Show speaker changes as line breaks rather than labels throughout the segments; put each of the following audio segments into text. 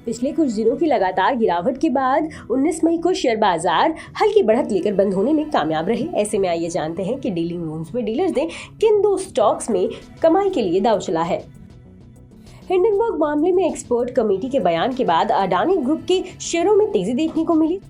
पिछले कुछ दिनों की लगातार गिरावट के बाद 19 मई को शेयर बाजार हल्की बढ़त लेकर बंद होने में कामयाब रहे। ऐसे में आइए जानते हैं कि डीलिंग रूम्स में डीलर्स ने किन दो स्टॉक्स में कमाई के लिए दांव चला है। हिंडनबर्ग मामले में एक्सपर्ट कमेटी के बयान के बाद अडानी ग्रुप के शेयरों में तेजी देखने को मिली।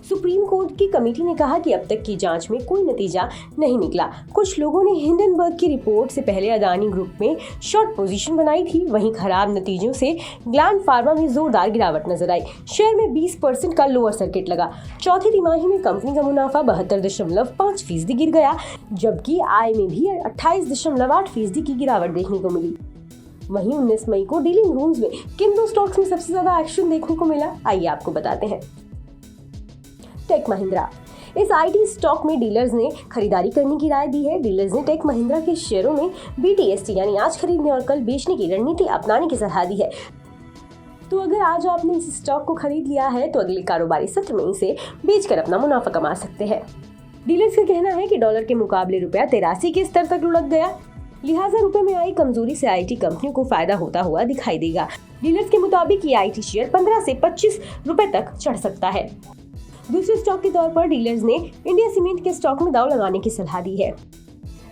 सुप्रीम कोर्ट की कमेटी ने कहा कि अब तक की जांच में कोई नतीजा नहीं निकला। कुछ लोगों ने हिंडनबर्ग की रिपोर्ट से पहले अडानी ग्रुप में शॉर्ट पोजीशन बनाई थी। वहीं खराब नतीजों से ग्लैंड फार्मा में जोरदार गिरावट नजर आई। शेयर में 20% का लोअर सर्किट लगा। चौथी तिमाही में कंपनी का मुनाफा 72.5% गिर गया, जबकि आय में भी 28.8% की गिरावट देखने को मिली। वहीं 19 मई को डीलिंग रूम्स में किन दो स्टॉक्स में सबसे ज्यादा एक्शन देखने को मिला, आइए आपको बताते हैं। टेक महिंद्रा। इस आईटी स्टॉक में डीलर्स ने खरीदारी करने की राय दी है। डीलर्स ने टेक महिंद्रा के शेयरों में BTST यानी आज खरीदने और कल बेचने की रणनीति अपनाने की सलाह दी है। तो अगर आज आपने इस स्टॉक को खरीद लिया है तो अगले कारोबारी सत्र में इसे बेचकर अपना मुनाफा कमा सकते हैं। डीलर्स का कहना है कि डॉलर के मुकाबले रुपया 83 के स्तर तक लुढ़क गया, लिहाजा रुपए में आई कमजोरी से आईटी कंपनियों को फायदा होता हुआ दिखाई देगा। डीलर्स के मुताबिक ये आईटी शेयर 15 से 25 रुपए तक चढ़ सकता है। दूसरे स्टॉक के तौर पर डीलर्स ने इंडिया सीमेंट के स्टॉक में दांव लगाने की सलाह दी है।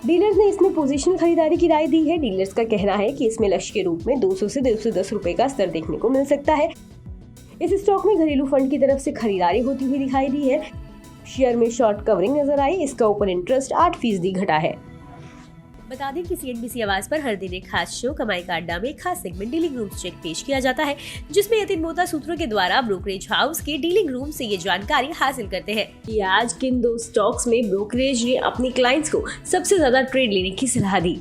डीलर्स ने इसमें पोजीशनल खरीदारी की राय दी है। डीलर्स का कहना है कि इसमें लक्ष्य के रूप में 200 से 210 रुपए का स्तर देखने को मिल सकता है। इस स्टॉक में घरेलू फंड की तरफ से खरीदारी होती हुई दिखाई दी है। शेयर में शॉर्ट कवरिंग नजर आई। इसका ओपन इंटरेस्ट 8% घटा है। बता दें कि CNBC आवाज पर हर दिन एक खास शो कमाई का अड्डा में खास सेगमेंट डीलिंग रूम्स चेक पेश किया जाता है, जिसमें यतिन मोहता सूत्रों के द्वारा ब्रोकरेज हाउस के डीलिंग रूम से ये जानकारी हासिल करते हैं कि आज किन दो स्टॉक्स में ब्रोकरेज ने अपने क्लाइंट्स को सबसे ज्यादा ट्रेड लेने की सलाह दी।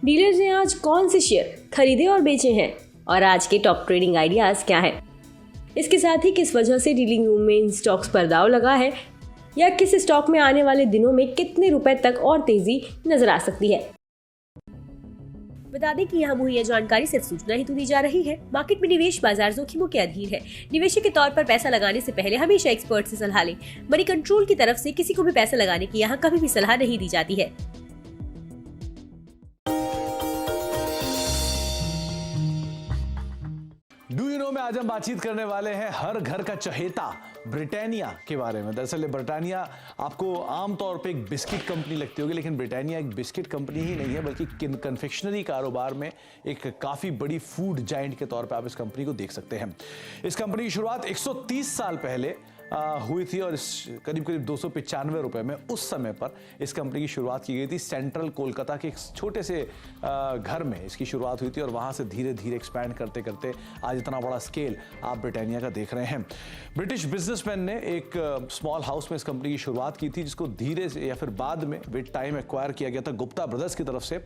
डीलर्स ने आज कौन से शेयर खरीदे और बेचे हैं और आज के टॉप ट्रेडिंग आइडियाज क्या है। इसके साथ ही किस वजह से डीलिंग रूम में इन स्टॉक्स पर दांव लगा है या किस स्टॉक में आने वाले दिनों में कितने रुपए तक और तेजी नजर आ सकती है। बता दें कि यहाँ मुहैया जानकारी सिर्फ सूचना ही तो दी जा रही है। मार्केट में निवेश बाजार जोखिमों के अधीन है। निवेशक के तौर पर पैसा लगाने से पहले हमेशा एक्सपर्ट से सलाह लें। मनी कंट्रोल की तरफ से किसी को भी पैसा लगाने की यहाँ कभी भी सलाह नहीं दी जाती है।
डू यू नो में आज हम बातचीत करने वाले हैं हर घर का चहेता ब्रिटानिया के बारे में। दरअसल ब्रिटानिया आपको आमतौर पे एक बिस्किट कंपनी लगती होगी, लेकिन ब्रिटानिया एक बिस्किट कंपनी ही नहीं है, बल्कि कन्फेक्शनरी कारोबार में एक काफ़ी बड़ी फूड जायंट के तौर पे आप इस कंपनी को देख सकते हैं। इस कंपनी की शुरुआत 130 साल पहले हुई थी और करीब 295 रुपए में उस समय पर इस कंपनी की शुरुआत की गई थी। सेंट्रल कोलकाता के एक छोटे से घर में इसकी शुरुआत हुई थी और वहाँ से धीरे धीरे एक्सपैंड करते करते आज इतना बड़ा स्केल आप ब्रिटानिया का देख रहे हैं। ब्रिटिश बिजनेसमैन ने एक स्मॉल हाउस में इस कंपनी की शुरुआत की थी, जिसको धीरे से या फिर बाद में विद टाइम एक्वायर किया गया था गुप्ता ब्रदर्स की तरफ से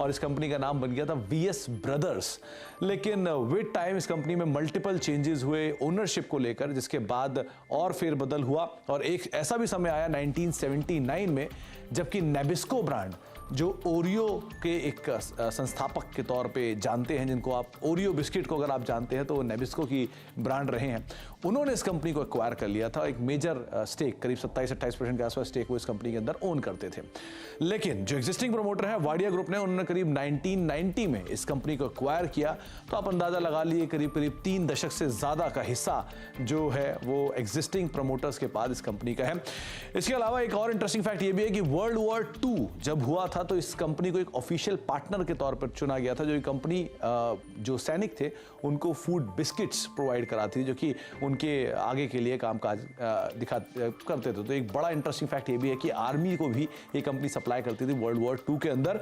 और इस कंपनी का नाम बन गया था VS ब्रदर्स। लेकिन विद टाइम इस कंपनी में मल्टीपल चेंजेस हुए ओनरशिप को लेकर, जिसके बाद और फेरबदल हुआ और एक ऐसा भी समय आया 1979 में जबकि नेबिस्को ब्रांड, जो ओरियो के एक संस्थापक के तौर पे जानते हैं, जिनको आप ओरियो बिस्किट को अगर आप जानते हैं तो वो नेबिस्को की ब्रांड रहे हैं, उन्होंने इस कंपनी को एक्वायर कर लिया था। एक मेजर स्टेक करीब 27-28% के आसपास स्टेक वो इस कंपनी के अंदर ओन करते थे। लेकिन जो एग्जिस्टिंग प्रमोटर है वाडिया ग्रुप ने, उन्होंने करीब 1990 में इस कंपनी को एक्वायर किया। तो आप अंदाजा लगा लिए करीब 3 दशक से ज़्यादा का हिस्सा जो है वो एग्जिस्टिंग प्रमोटर्स के पास इस कंपनी का है। इसके अलावा एक और इंटरेस्टिंग फैक्ट ये भी है कि वर्ल्ड वॉर 2 जब हुआ था तो इस कंपनी को एक ऑफिशियल पार्टनर के तौर पर चुना गया था। जो ये कंपनी जो सैनिक थे उनको फूड बिस्किट्स प्रोवाइड कराती थी, जो कि उनके आगे के लिए कामकाज करते थे। तो एक बड़ा इंटरेस्टिंग फैक्ट ये भी है कि आर्मी को भी ये कंपनी सप्लाई करती थी वर्ल्ड वॉर 2 के अंदर।